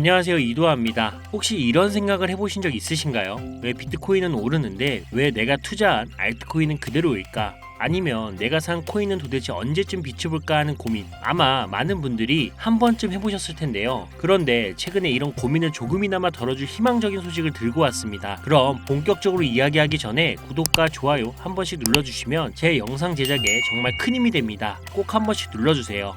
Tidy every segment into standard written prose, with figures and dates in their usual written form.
안녕하세요, 이도하입니다. 혹시 이런 생각을 해보신 적 있으신가요? 왜 비트코인은 오르는데 왜 내가 투자한 알트코인은 그대로일까? 아니면 내가 산 코인은 도대체 언제쯤 빛을 볼까 하는 고민, 아마 많은 분들이 한 번쯤 해보셨을 텐데요. 그런데 최근에 이런 고민을 조금이나마 덜어줄 희망적인 소식을 들고 왔습니다. 그럼 본격적으로 이야기하기 전에 구독과 좋아요 한 번씩 눌러주시면 제 영상 제작에 정말 큰 힘이 됩니다. 꼭 한 번씩 눌러주세요.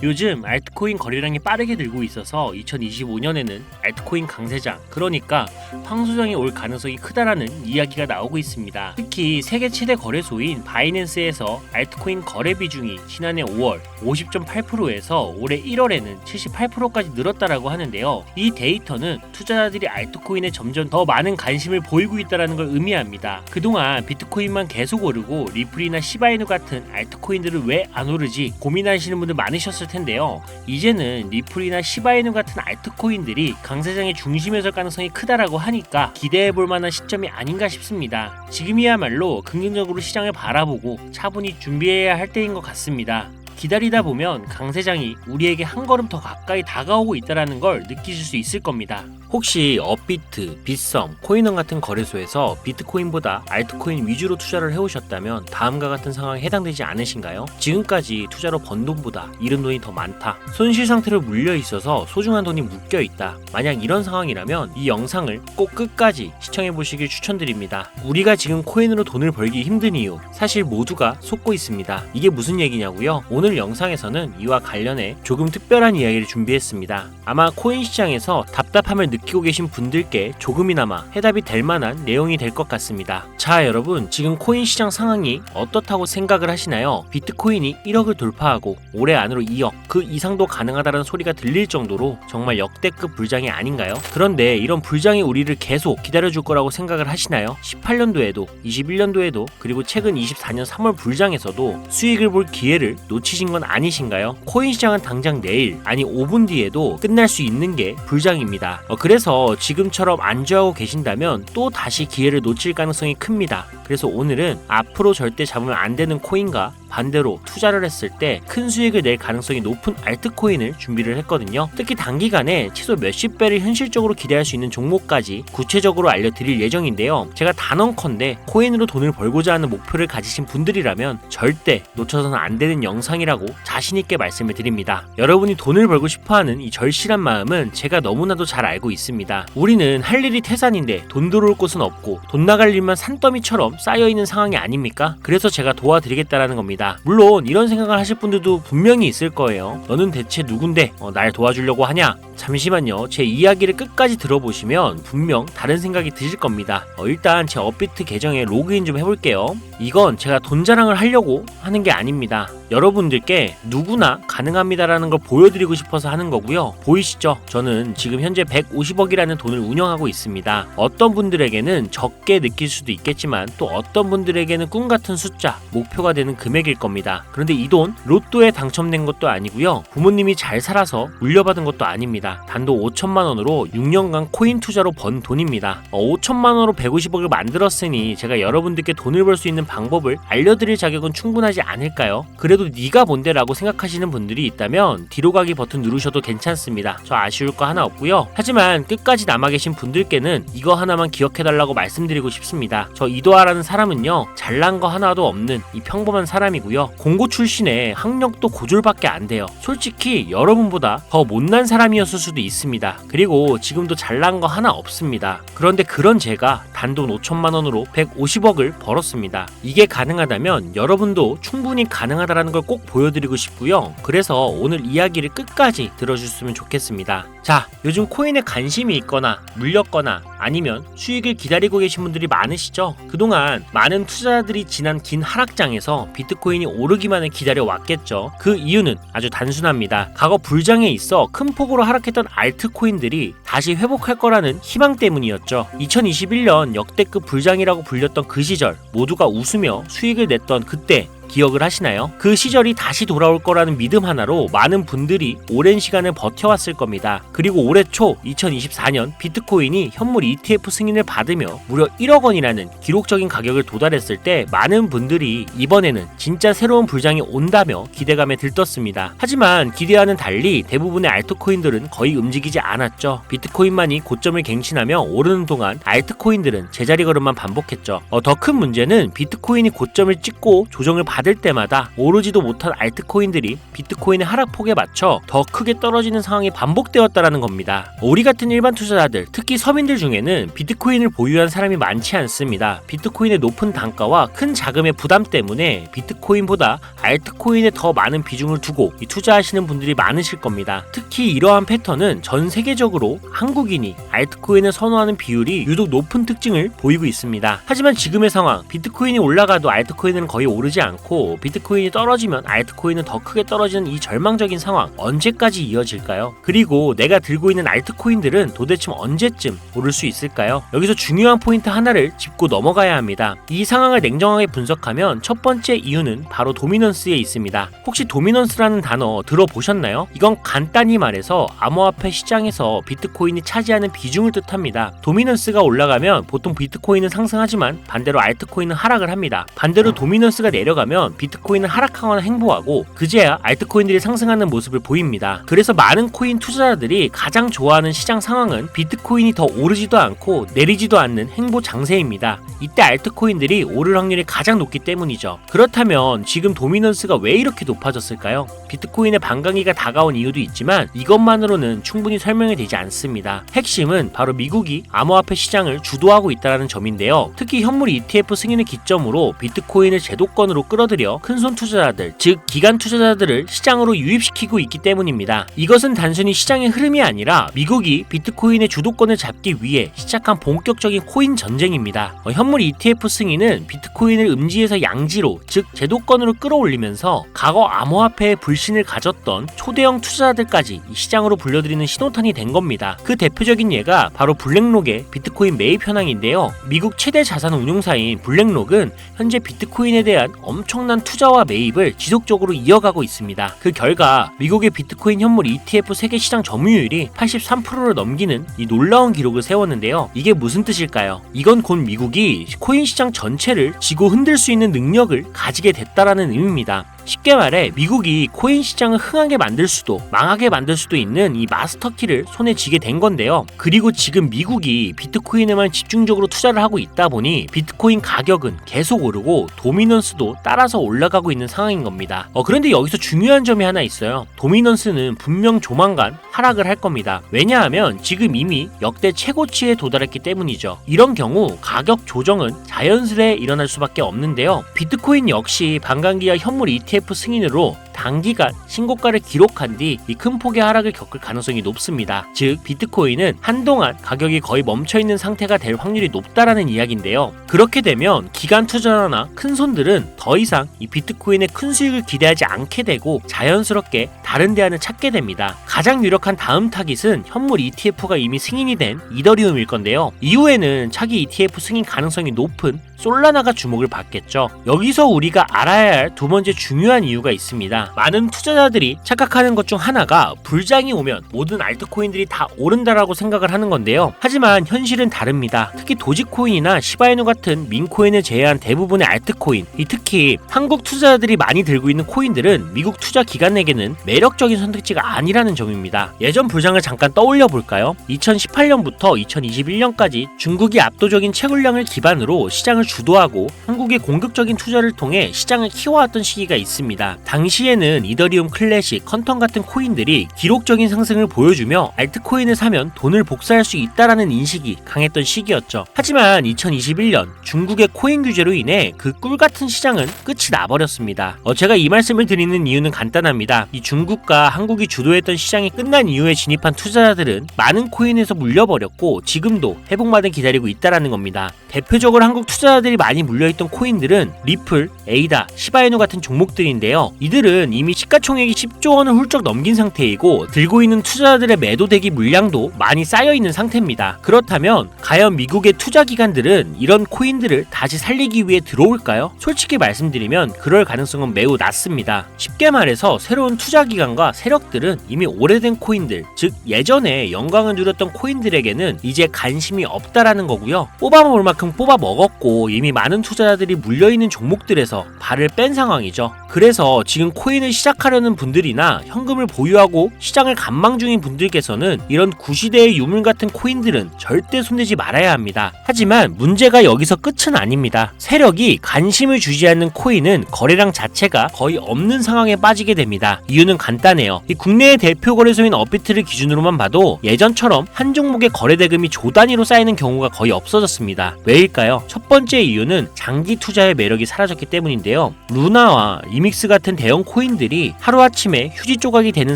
요즘 알트코인 거래량이 빠르게 늘고 있어서 2025년에는 알트코인 강세장, 그러니까 황소장이 올 가능성이 크다라는 이야기가 나오고 있습니다. 특히 세계 최대 거래소인 바이낸스에서 알트코인 거래 비중이 지난해 5월 50.8%에서 올해 1월에는 78%까지 늘었다라고 하는데요. 이 데이터는 투자자들이 알트코인에 점점 더 많은 관심을 보이고 있다는 걸 의미합니다. 그동안 비트코인만 계속 오르고 리플이나 시바이누 같은 알트코인들은 왜 안 오르지 고민하시는 분들 많으셨을 텐데요. 이제는 리플이나 시바이누 같은 알트코인들이 강세장의 중심에 설 가능성이 크다라고 하니까 기대해볼 만한 시점이 아닌가 싶습니다. 지금이야말로 긍정적으로 시장을 바라보고 차분히 준비해야 할 때인 것 같습니다. 기다리다 보면 강세장이 우리에게 한 걸음 더 가까이 다가오고 있다는 걸 느끼실 수 있을 겁니다. 혹시 업비트, 빗썸, 코인원 같은 거래소에서 비트코인보다 알트코인 위주로 투자를 해오셨다면 다음과 같은 상황에 해당되지 않으신가요? 지금까지 투자로 번 돈보다 잃은 돈이 더 많다. 손실 상태로 물려있어서 소중한 돈이 묶여있다. 만약 이런 상황이라면 이 영상을 꼭 끝까지 시청해보시길 추천드립니다. 우리가 지금 코인으로 돈을 벌기 힘든 이유, 사실 모두가 속고 있습니다. 이게 무슨 얘기냐고요? 오늘 영상에서는 이와 관련해 조금 특별한 이야기를 준비했습니다. 아마 코인 시장에서 답답함을 느끼고 계신 분들께 조금이나마 해답이 될 만한 내용이 될 것 같습니다. 자, 여러분, 지금 코인 시장 상황이 어떻다고 생각을 하시나요? 비트코인이 1억을 돌파하고 올해 안으로 2억, 그 이상도 가능하다는 소리가 들릴 정도로 정말 역대급 불장이 아닌가요? 그런데 이런 불장이 우리를 계속 기다려줄 거라고 생각을 하시나요? 18년도에도, 21년도에도, 그리고 최근 24년 3월 불장에서도 수익을 볼 기회를 놓치신 건 아니신가요? 코인 시장은 당장 내일, 아니 5분 뒤에도 끝날 수 있는 게 불장입니다. 그래서 지금처럼 안주하고 계신다면 또 다시 기회를 놓칠 가능성이 큽니다. 그래서 오늘은 앞으로 절대 잡으면 안 되는 코인과 반대로 투자를 했을 때 큰 수익을 낼 가능성이 높은 알트코인을 준비를 했거든요. 특히 단기간에 최소 몇십 배를 현실적으로 기대할 수 있는 종목까지 구체적으로 알려드릴 예정인데요. 제가 단언컨대 코인으로 돈을 벌고자 하는 목표를 가지신 분들이라면 절대 놓쳐서는 안 되는 영상이라고 자신있게 말씀을 드립니다. 여러분이 돈을 벌고 싶어하는 이 절실한 마음은 제가 너무나도 잘 알고 있습니다. 우리는 할 일이 태산인데 돈 들어올 곳은 없고 돈 나갈 일만 산더미처럼 쌓여있는 상황이 아닙니까? 그래서 제가 도와드리겠다라는 겁니다. 물론 이런 생각을 하실 분들도 분명히 있을 거예요. 너는 대체 누군데 날 도와주려고 하냐? 잠시만요. 제 이야기를 끝까지 들어보시면 분명 다른 생각이 드실 겁니다. 일단 제 업비트 계정에 로그인 좀 해볼게요. 이건 제가 돈 자랑을 하려고 하는 게 아닙니다. 여러분들께 누구나 가능합니다라는 걸 보여드리고 싶어서 하는 거고요. 보이시죠? 저는 지금 현재 150억이라는 돈을 운영하고 있습니다. 어떤 분들에게는 적게 느낄 수도 있겠지만 또 어떤 분들에게는 꿈 같은 숫자, 목표가 되는 금액일 겁니다. 그런데 이 돈 로또에 당첨된 것도 아니고요. 부모님이 잘 살아서 물려받은 것도 아닙니다. 단돈 5천만 원으로 6년간 코인 투자로 번 돈입니다. 5천만 원으로 150억을 만들었으니 제가 여러분들께 돈을 벌 수 있는 방법을 알려드릴 자격은 충분하지 않을까요? 그래도 네가 뭔데 라고 생각하시는 분들이 있다면 뒤로 가기 버튼 누르셔도 괜찮습니다. 저 아쉬울 거 하나 없고요. 하지만 끝까지 남아 계신 분들께는 이거 하나만 기억해달라고 말씀드리고 싶습니다. 저 이도하라는 사람은요, 잘난 거 하나도 없는 이 평범한 사람이고요. 공고 출신에 학력도 고졸밖에 안 돼요. 솔직히 여러분보다 더 못난 사람이었을 수도 있습니다. 그리고 지금도 잘난 거 하나 없습니다. 그런데 그런 제가 단돈 5천만 원으로 150억을 벌었습니다. 이게 가능하다면 여러분도 충분히 가능하다라는 걸 꼭 보여드리고 싶고요. 그래서 오늘 이야기를 끝까지 들어주셨으면 좋겠습니다. 자, 요즘 코인에 관심이 있거나 물렸거나 아니면 수익을 기다리고 계신 분들이 많으시죠? 그동안 많은 투자자들이 지난 긴 하락장에서 비트코인이 오르기만을 기다려왔겠죠. 그 이유는 아주 단순합니다. 과거 불장에 있어 큰 폭으로 하락했던 알트코인들이 다시 회복할 거라는 희망 때문이었죠. 2021년 역대급 불장이라고 불렸던 그 시절 모두가 웃으며 수익을 냈던 그때 기억을 하시나요? 그 시절이 다시 돌아올 거라는 믿음 하나로 많은 분들이 오랜 시간을 버텨왔을 겁니다. 그리고 올해 초 2024년 비트코인이 현물 ETF 승인을 받으며 무려 1억 원이라는 기록적인 가격을 도달했을 때 많은 분들이 이번에는 진짜 새로운 불장이 온다며 기대감에 들떴습니다. 하지만 기대와는 달리 대부분의 알트코인들은 거의 움직이지 않았죠. 비트코인만이 고점을 갱신하며 오르는 동안 알트코인들은 제자리 걸음만 반복했죠. 더 큰 문제는 비트코인이 고점을 찍고 조정을 받을 때마다 오르지도 못한 알트코인들이 비트코인의 하락폭에 맞춰 더 크게 떨어지는 상황이 반복되었다는 겁니다. 우리 같은 일반 투자자들, 특히 서민들 중에는 비트코인을 보유한 사람이 많지 않습니다. 비트코인의 높은 단가와 큰 자금의 부담 때문에 비트코인보다 알트코인에 더 많은 비중을 두고 투자하시는 분들이 많으실 겁니다. 특히 이러한 패턴은 전 세계적으로 한국인이 알트코인을 선호하는 비율이 유독 높은 특징을 보이고 있습니다. 하지만 지금의 상황, 비트코인이 올라가도 알트코인은 거의 오르지 않고 비트코인이 떨어지면 알트코인은 더 크게 떨어지는 이 절망적인 상황 언제까지 이어질까요? 그리고 내가 들고 있는 알트코인들은 도대체 언제쯤 오를 수 있을까요? 여기서 중요한 포인트 하나를 짚고 넘어가야 합니다. 이 상황을 냉정하게 분석하면 첫 번째 이유는 바로 도미넌스에 있습니다. 혹시 도미넌스라는 단어 들어보셨나요? 이건 간단히 말해서 암호화폐 시장에서 비트코인이 차지하는 비중을 뜻합니다. 도미넌스가 올라가면 보통 비트코인은 상승하지만 반대로 알트코인은 하락을 합니다. 반대로 도미넌스가 내려가면 비트코인은 하락하거나 행보하고 그제야 알트코인들이 상승하는 모습을 보입니다. 그래서 많은 코인 투자자들이 가장 좋아하는 시장 상황은 비트코인이 더 오르지도 않고 내리지도 않는 행보 장세입니다. 이때 알트코인들이 오를 확률이 가장 높기 때문이죠. 그렇다면 지금 도미넌스가 왜 이렇게 높아졌을까요? 비트코인의 반감기가 다가온 이유도 있지만 이것만으로는 충분히 설명이 되지 않습니다. 핵심은 바로 미국이 암호화폐 시장을 주도하고 있다는 점인데요. 특히 현물 ETF 승인을 기점으로 비트코인을 제도권으로 끌어들여 큰손 투자자들, 즉 기관 투자자들을 시장으로 유입시키고 있기 때문입니다. 이것은 단순히 시장의 흐름이 아니라 미국이 비트코인의 주도권을 잡기 위해 시작한 본격적인 코인 전쟁입니다. 현물 ETF 승인은 비트코인을 음지에서 양지로, 즉 제도권으로 끌어올리면서 과거 암호화폐에 불신을 가졌던 초대형 투자자들까지 시장으로 불려들이는 신호탄이 된 겁니다. 그 대표적인 예가 바로 블랙록의 비트코인 매입 현황인데요. 미국 최대 자산 운용사인 블랙록은 현재 비트코인에 대한 엄청난 투자와 매입을 지속적으로 이어가고 있습니다. 그 결과 미국의 비트코인 현물 ETF 세계 시장 점유율이 83%를 넘기는 이 놀라운 기록을 세웠는데요. 이게 무슨 뜻일까요? 이건 곧 미국이 코인 시장 전체를 쥐고 흔들 수 있는 능력을 가지게 됐다라는 의미입니다. 쉽게 말해 미국이 코인 시장을 흥하게 만들 수도 망하게 만들 수도 있는 이 마스터키를 손에 쥐게 된 건데요. 그리고 지금 미국이 비트코인에만 집중적으로 투자를 하고 있다 보니 비트코인 가격은 계속 오르고 도미넌스도 따라서 올라가고 있는 상황인 겁니다. 그런데 여기서 중요한 점이 하나 있어요. 도미넌스는 분명 조만간 하락을 할 겁니다. 왜냐하면 지금 이미 역대 최고치에 도달했기 때문이죠. 이런 경우 가격 조정은 자연스레 일어날 수밖에 없는데요. 비트코인 역시 반감기와 현물 ETF 승인으로 단기간 신고가를 기록한 뒤 이 큰 폭의 하락을 겪을 가능성이 높습니다. 즉 비트코인은 한동안 가격이 거의 멈춰있는 상태가 될 확률이 높다라는 이야기인데요. 그렇게 되면 기관 투자자나 큰손들은 더 이상 이 비트코인의 큰 수익을 기대하지 않게 되고 자연스럽게 다른 대안을 찾게 됩니다. 가장 유력한 다음 타깃은 현물 ETF가 이미 승인이 된 이더리움일 건데요. 이후에는 차기 ETF 승인 가능성이 높은 솔라나가 주목을 받겠죠. 여기서 우리가 알아야 할 두 번째 중요한 이유가 있습니다. 많은 투자자들이 착각하는 것 중 하나가 불장이 오면 모든 알트코인들이 다 오른다라고 생각을 하는 건데요. 하지만 현실은 다릅니다. 특히 도지코인이나 시바이누 같은 민코인을 제외한 대부분의 알트코인, 특히 한국 투자자들이 많이 들고 있는 코인들은 미국 투자 기관에게는 매력적인 선택지가 아니라는 점입니다. 예전 불장을 잠깐 떠올려 볼까요? 2018년부터 2021년까지 중국이 압도적인 채굴량을 기반으로 시장을 주도하고 한국의 공격적인 투자를 통해 시장을 키워왔던 시기가 있습니다. 당시에는 이더리움 클래식, 컨텀 같은 코인들이 기록적인 상승을 보여주며 알트코인을 사면 돈을 복사할 수 있다라는 인식이 강했던 시기였죠. 하지만 2021년 중국의 코인 규제로 인해 그 꿀같은 시장은 끝이 나버렸습니다. 제가 이 말씀을 드리는 이유는 간단합니다. 이 중국과 한국이 주도했던 시장이 끝난 이후에 진입한 투자자들은 많은 코인에서 물려버렸고 지금도 회복만을 기다리고 있다라는 겁니다. 대표적으로 한국 투자자들 투자자들이 많이 물려있던 코인들은 리플, 에이다, 시바이누 같은 종목들인데요. 이들은 이미 시가총액이 10조 원을 훌쩍 넘긴 상태이고 들고 있는 투자자들의 매도 대기 물량도 많이 쌓여있는 상태입니다. 그렇다면 과연 미국의 투자기관들은 이런 코인들을 다시 살리기 위해 들어올까요? 솔직히 말씀드리면 그럴 가능성은 매우 낮습니다. 쉽게 말해서 새로운 투자기관과 세력들은 이미 오래된 코인들, 즉 예전에 영광을 누렸던 코인들에게는 이제 관심이 없다라는 거고요. 뽑아먹을 만큼 뽑아먹었고 이미 많은 투자자들이 물려있는 종목들에서 발을 뺀 상황이죠. 그래서 지금 코인을 시작하려는 분들이나 현금을 보유하고 시장을 관망 중인 분들께서는 이런 구시대의 유물 같은 코인들은 절대 손대지 말아야 합니다. 하지만 문제가 여기서 끝은 아닙니다. 세력이 관심을 주지 않는 코인은 거래량 자체가 거의 없는 상황에 빠지게 됩니다. 이유는 간단해요. 이 국내의 대표 거래소인 업비트를 기준으로만 봐도 예전처럼 한 종목의 거래 대금이 조 단위로 쌓이는 경우가 거의 없어졌습니다. 왜일까요? 첫 번째 이유는 장기 투자의 매력이 사라졌기 때문인데요. 루나와 리믹스 같은 대형 코인들이 하루아침에 휴지 조각이 되는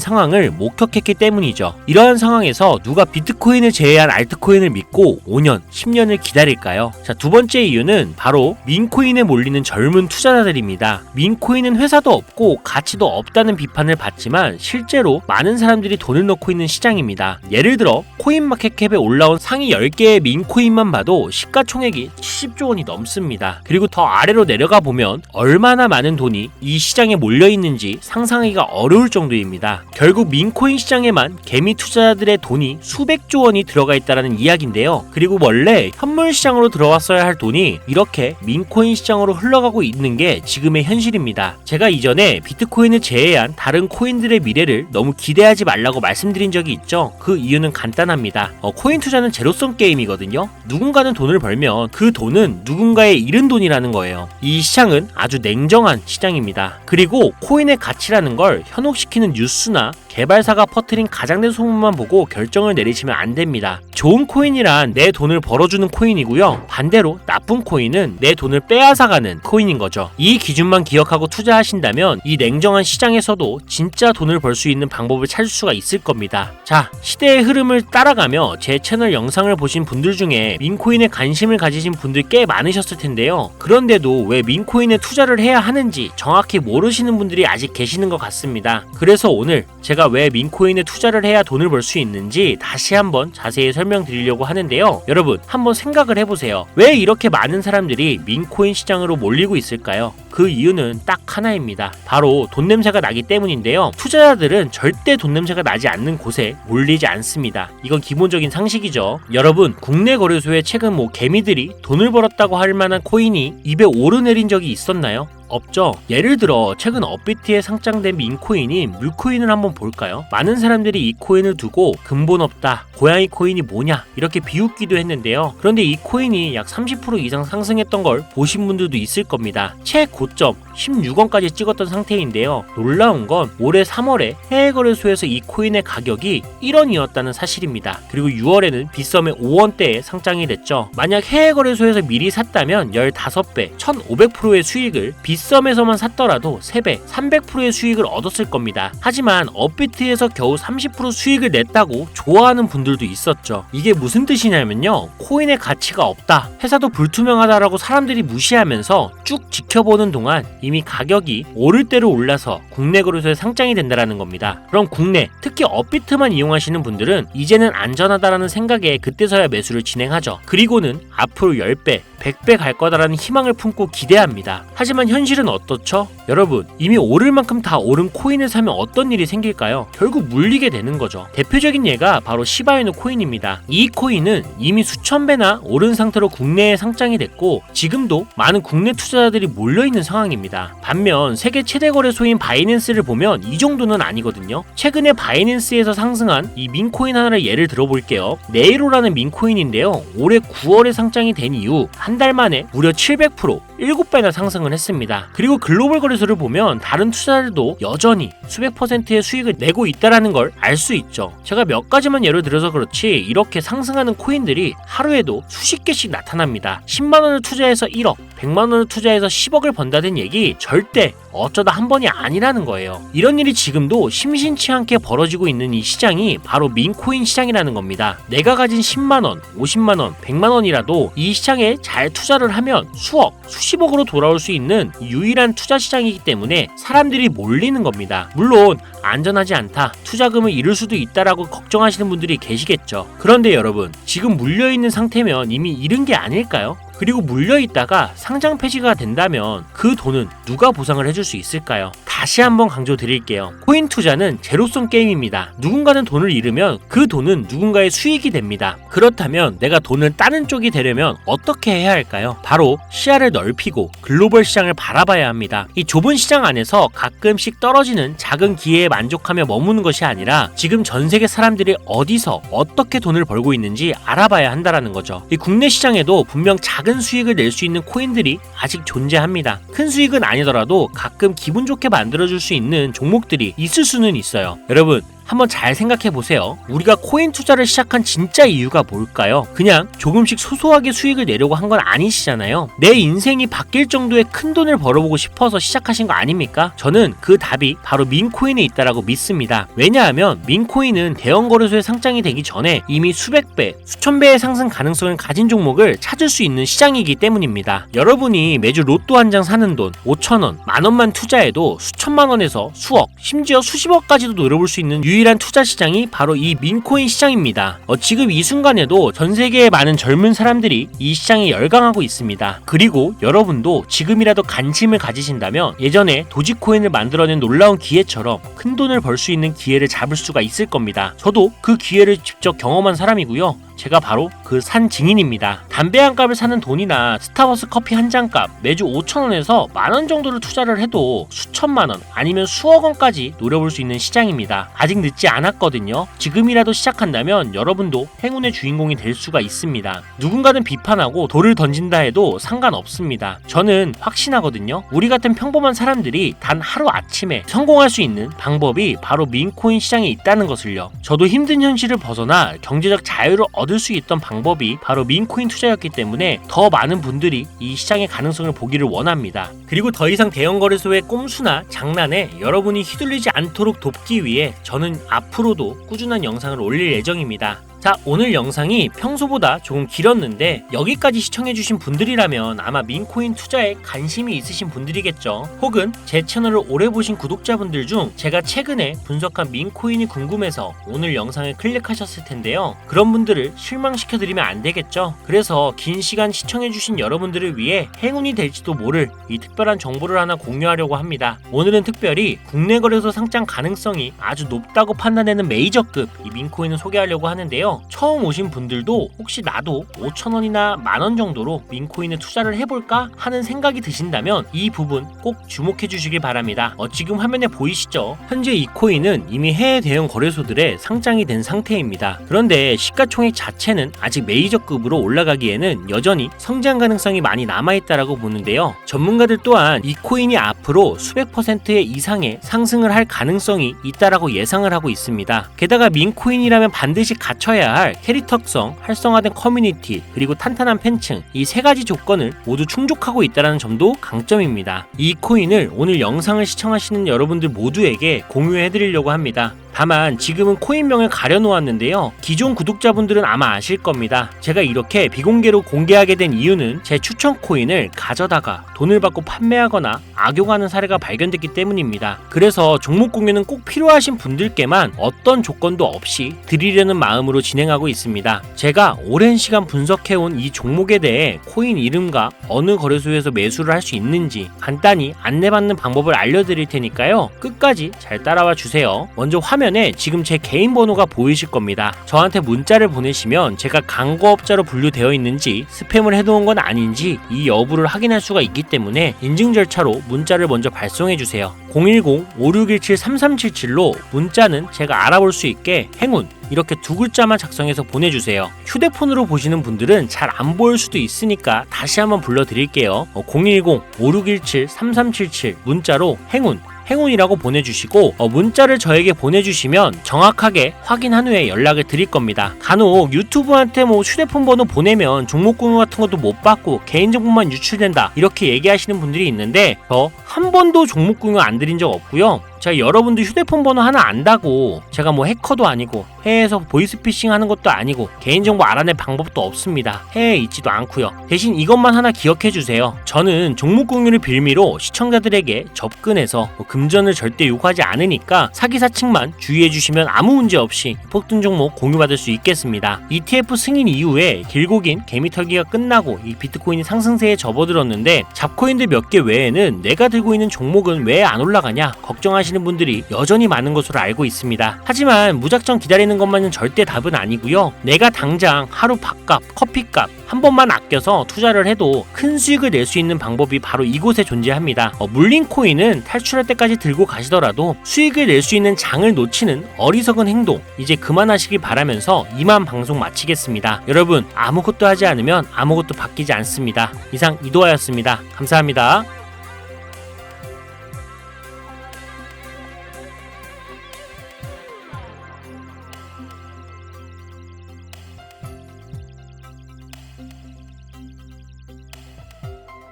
상황을 목격했기 때문이죠. 이러한 상황에서 누가 비트코인을 제외한 알트코인을 믿고 5년, 10년을 기다릴까요? 자, 두 번째 이유는 바로 민코인에 몰리는 젊은 투자자들입니다. 민코인은 회사도 없고 가치도 없다는 비판을 받지만 실제로 많은 사람들이 돈을 넣고 있는 시장입니다. 예를 들어 코인마켓캡에 올라온 상위 10개의 민코인만 봐도 시가총액이 70조 원이 넘습니다. 그리고 더 아래로 내려가 보면 얼마나 많은 돈이 이 시장에 몰려있는지 상상하기가 어려울 정도입니다. 결국 민코인 시장에만 개미 투자자들의 돈이 수백조 원이 들어가 있다는 이야기인데요. 그리고 원래 현물 시장으로 들어왔어야 할 돈이 이렇게 민코인 시장으로 흘러가고 있는 게 지금의 현실입니다. 제가 이전에 비트코인을 제외한 다른 코인들의 미래를 너무 기대하지 말라고 말씀드린 적이 있죠. 그 이유는 간단합니다. 코인 투자는 제로섬 게임이거든요. 누군가는 돈을 벌면 그 돈은 누군가의 잃은 돈이라는 거예요. 이 시장은 아주 냉정한 시장입니다. 그리고 코인의 가치라는 걸 현혹시키는 뉴스나 개발사가 퍼뜨린 가장된 소문만 보고 결정을 내리시면 안 됩니다. 좋은 코인이란 내 돈을 벌어주는 코인이고요. 반대로 나쁜 코인은 내 돈을 빼앗아가는 코인인 거죠. 이 기준만 기억하고 투자하신다면 이 냉정한 시장에서도 진짜 돈을 벌 수 있는 방법을 찾을 수가 있을 겁니다. 자, 시대의 흐름을 따라가며 제 채널 영상을 보신 분들 중에 민코인에 관심을 가지신 분들 꽤 많으셨을 텐데요. 그런데도 왜 민코인에 투자를 해야 하는지 정확히 모르시는 분들이 아직 계시는 것 같습니다. 그래서 오늘 제가 왜 민코인에 투자를 해야 돈을 벌 수 있는지 다시 한번 자세히 설명드리려고 하는데요. 여러분 한번 생각을 해보세요. 왜 이렇게 많은 사람들이 민코인 시장으로 몰리고 있을까요? 그 이유는 딱 하나입니다. 바로 돈 냄새가 나기 때문인데요. 투자자들은 절대 돈 냄새가 나지 않는 곳에 몰리지 않습니다. 이건 기본적인 상식이죠. 여러분 국내 거래소에 최근 개미들이 돈을 벌었다고 할 만한 코인이 입에 오르내린 적이 있었나요? 없죠. 예를 들어 최근 업비트에 상장된 민코인인 물코인을 한번 볼까요? 많은 사람들이 이 코인을 두고 근본 없다, 고양이 코인이 뭐냐 이렇게 비웃기도 했는데요. 그런데 이 코인이 약 30% 이상 상승했던 걸 보신 분들도 있을 겁니다. 최고점 16원까지 찍었던 상태인데요. 놀라운 건 올해 3월에 해외 거래소에서 이 코인의 가격이 1원이었다는 사실입니다. 그리고 6월에는 빗썸에 5원대에 상장이 됐죠. 만약 해외 거래소에서 미리 샀다면 15배, 1500%의 수익을 빗썸에서만 샀더라도 3배, 300%의 수익을 얻었을 겁니다. 하지만 업비트에서 겨우 30% 수익을 냈다고 좋아하는 분들도 있었죠. 이게 무슨 뜻이냐면요. 코인의 가치가 없다, 회사도 불투명하다라고 사람들이 무시하면서 쭉 지켜보는 동안 이미 가격이 오를 대로 올라서 국내 거래소에 상장이 된다는 겁니다. 그럼 국내, 특히 업비트만 이용하시는 분들은 이제는 안전하다라는 생각에 그때서야 매수를 진행하죠. 그리고는 앞으로 10배, 100배 갈 거다라는 희망을 품고 기대합니다. 하지만 현실은 어떻죠? 여러분 이미 오를 만큼 다 오른 코인을 사면 어떤 일이 생길까요? 결국 물리게 되는 거죠. 대표적인 예가 바로 시바이누 코인입니다. 이 코인은 이미 수천 배나 오른 상태로 국내에 상장이 됐고 지금도 많은 국내 투자자들이 몰려있는 상황입니다. 반면 세계 최대 거래소인 바이낸스를 보면 이 정도는 아니거든요. 최근에 바이낸스에서 상승한 이 민코인 하나를 예를 들어볼게요. 네이로라는 민코인인데요. 올해 9월에 상장이 된 이후 한 달 만에 무려 700%, 7배나 상승을 했습니다. 그리고 글로벌 거래소를 보면 다른 투자자들도 여전히 수백 %의 수익을 내고 있다는 걸 알 수 있죠. 제가 몇 가지만 예를 들어서 그렇지 이렇게 상승하는 코인들이 하루에도 수십 개씩 나타납니다. 10만원을 투자해서 1억, 100만원을 투자해서 투자해서 10억을 번다는 얘기 절대 어쩌다 한 번이 아니라는 거예요. 이런 일이 지금도 심심치 않게 벌어지고 있는 이 시장이 바로 민코인 시장이라는 겁니다. 내가 가진 10만원, 50만원, 100만원이라도 이 시장에 잘 투자를 하면 수억, 수십억으로 돌아올 수 있는 유일한 투자 시장이기 때문에 사람들이 몰리는 겁니다. 물론 안전하지 않다, 투자금을 잃을 수도 있다라고 걱정하시는 분들이 계시겠죠. 그런데 여러분, 지금 물려있는 상태면 이미 잃은 게 아닐까요? 그리고 물려있다가 상장 폐지가 된다면 그 돈은 누가 보상을 해줄 수 있을까요? 다시 한번 강조드릴게요. 코인 투자는 제로섬 게임입니다. 누군가는 돈을 잃으면 그 돈은 누군가의 수익이 됩니다. 그렇다면 내가 돈을 따는 쪽이 되려면 어떻게 해야 할까요? 바로 시야를 넓히고 글로벌 시장을 바라봐야 합니다. 이 좁은 시장 안에서 가끔씩 떨어지는 작은 기회에 만족하며 머무는 것이 아니라 지금 전 세계 사람들이 어디서 어떻게 돈을 벌고 있는지 알아봐야 한다는 거죠. 이 국내 시장에도 분명 작은 수익을 낼 수 있는 코인들이 아직 존재합니다. 큰 수익은 아니더라도 가끔 기분 좋게 만들어줄 수 있는 종목들이 있을 수는 있어요. 여러분, 한번 잘 생각해 보세요. 우리가 코인 투자를 시작한 진짜 이유가 뭘까요? 그냥 조금씩 소소하게 수익을 내려고 한 건 아니시잖아요. 내 인생이 바뀔 정도의 큰 돈을 벌어보고 싶어서 시작하신 거 아닙니까? 저는 그 답이 바로 민코인에 있다라고 믿습니다. 왜냐하면 민코인은 대형 거래소에 상장이 되기 전에 이미 수백 배, 수천 배의 상승 가능성을 가진 종목을 찾을 수 있는 시장이기 때문입니다. 여러분이 매주 로또 한 장 사는 돈 5천원, 만원만 투자해도 수천만 원에서 수억, 심지어 수십억까지도 노려볼 수 있는 유일한 투자 시장이 바로 이 민코인 시장입니다. 지금 이 순간에도 전 세계의 많은 젊은 사람들이 이 시장에 열광하고 있습니다. 그리고 여러분도 지금이라도 관심을 가지신다면 예전에 도지코인을 만들어낸 놀라운 기회처럼 큰 돈을 벌 수 있는 기회를 잡을 수가 있을 겁니다. 저도 그 기회를 직접 경험한 사람이고요. 제가 바로 그 산 증인입니다. 담배 한 값을 사는 돈이나 스타버스 커피 한 잔 값 매주 5천원에서 만원 정도를 투자를 해도 수천만원 아니면 수억원까지 노려볼 수 있는 시장입니다. 아직 늦지 않았거든요. 지금이라도 시작한다면 여러분도 행운의 주인공이 될 수가 있습니다. 누군가는 비판하고 돌을 던진다 해도 상관없습니다. 저는 확신하거든요. 우리 같은 평범한 사람들이 단 하루아침에 성공할 수 있는 방법이 바로 민코인 시장에 있다는 것을요. 저도 힘든 현실을 벗어나 경제적 자유를 얻을 수 있던 방법이 바로 민코인 투자였기 때문에 더 많은 분들이 이 시장의 가능성을 보기를 원합니다. 그리고 더 이상 대형 거래소의 꼼수나 장난에 여러분이 휘둘리지 않도록 돕기 위해 저는 앞으로도 꾸준한 영상을 올릴 예정입니다. 자, 오늘 영상이 평소보다 조금 길었는데 여기까지 시청해주신 분들이라면 아마 민코인 투자에 관심이 있으신 분들이겠죠. 혹은 제 채널을 오래 보신 구독자분들 중 제가 최근에 분석한 민코인이 궁금해서 오늘 영상을 클릭하셨을 텐데요. 그런 분들을 실망시켜드리면 안 되겠죠. 그래서 긴 시간 시청해주신 여러분들을 위해 행운이 될지도 모를 이 특별한 정보를 하나 공유하려고 합니다. 오늘은 특별히 국내 거래소 상장 가능성이 아주 높다고 판단되는 메이저급 이 민코인을 소개하려고 하는데요. 처음 오신 분들도 혹시 나도 5천원이나 만원 정도로 민코인에 투자를 해볼까 하는 생각이 드신다면 이 부분 꼭 주목해 주시길 바랍니다. 지금 화면에 보이시죠? 현재 이 코인은 이미 해외 대형 거래소들에 상장이 된 상태입니다. 그런데 시가총액 자체는 아직 메이저급으로 올라가기에는 여전히 성장 가능성이 많이 남아있다라고 보는데요. 전문가들 또한 이 코인이 앞으로 수백 퍼센트의 이상의 상승을 할 가능성이 있다라고 예상을 하고 있습니다. 게다가 민코인이라면 반드시 갖춰야 할 캐릭터성, 활성화된 커뮤니티, 그리고 탄탄한 팬층, 이 세 가지 조건을 모두 충족하고 있다는 점도 강점입니다. 이 코인을 오늘 영상을 시청하시는 여러분들 모두에게 공유해드리려고 합니다. 다만 지금은 코인명을 가려놓았는데요. 기존 구독자분들은 아마 아실 겁니다. 제가 이렇게 비공개로 공개하게 된 이유는 제 추천 코인을 가져다가 돈을 받고 판매하거나 악용하는 사례가 발견됐기 때문입니다. 그래서 종목 공유는 꼭 필요하신 분들께만 어떤 조건도 없이 드리려는 마음으로 진행하고 있습니다. 제가 오랜 시간 분석해온 이 종목에 대해 코인 이름과 어느 거래소에서 매수를 할 수 있는지 간단히 안내받는 방법을 알려드릴 테니까요. 끝까지 잘 따라와 주세요. 먼저 화면에 지금 제 개인 번호가 보이실 겁니다. 저한테 문자를 보내시면 제가 광고업자로 분류되어 있는지 스팸을 해놓은 건 아닌지 이 여부를 확인할 수가 있기 때문에 인증 절차로 문자를 먼저 발송해주세요. 010-5617-3377로 문자는 제가 알아볼 수 있게 행운 이렇게 두 글자만 작성해서 보내주세요. 휴대폰으로 보시는 분들은 잘 안 보일 수도 있으니까 다시 한번 불러드릴게요. 010-5617-3377 문자로 행운 행운이라고 보내주시고 문자를 저에게 보내주시면 정확하게 확인한 후에 연락을 드릴 겁니다. 간혹 유튜브한테 뭐 휴대폰 번호 보내면 종목 공유 같은 것도 못 받고 개인정보만 유출된다 이렇게 얘기하시는 분들이 있는데 저 한 번도 종목 공유 안 드린 적 없고요. 제가 여러분들 휴대폰 번호 하나 안다고 제가 뭐 해커도 아니고 해외에서 보이스피싱 하는 것도 아니고 개인정보 알아낼 방법도 없습니다. 해외에 있지도 않고요. 대신 이것만 하나 기억해 주세요. 저는 종목 공유를 빌미로 시청자들에게 접근해서 금전을 절대 요구하지 않으니까 사기사측만 주의해 주시면 아무 문제 없이 폭등 종목 공유받을 수 있겠습니다. ETF 승인 이후에 길고 긴 개미털기가 끝나고 이 비트코인이 상승세에 접어들었는데 잡코인들 몇 개 외에는 내가 들고 있는 종목은 왜 안 올라가냐 걱정하시는 분들이 여전히 많은 것으로 알고 있습니다. 하지만 무작정 기다리는 것만은 절대 답은 아니고요. 내가 당장 하루 밥값, 커피값 한 번만 아껴서 투자를 해도 큰 수익을 낼 수 있는 방법이 바로 이곳에 존재합니다. 물린 코인은 탈출할 때까지 들고 가시더라도 수익을 낼 수 있는 장을 놓치는 어리석은 행동 이제 그만하시길 바라면서 이만 방송 마치겠습니다. 여러분 아무것도 하지 않으면 아무것도 바뀌지 않습니다. 이상 이도하였습니다. 감사합니다.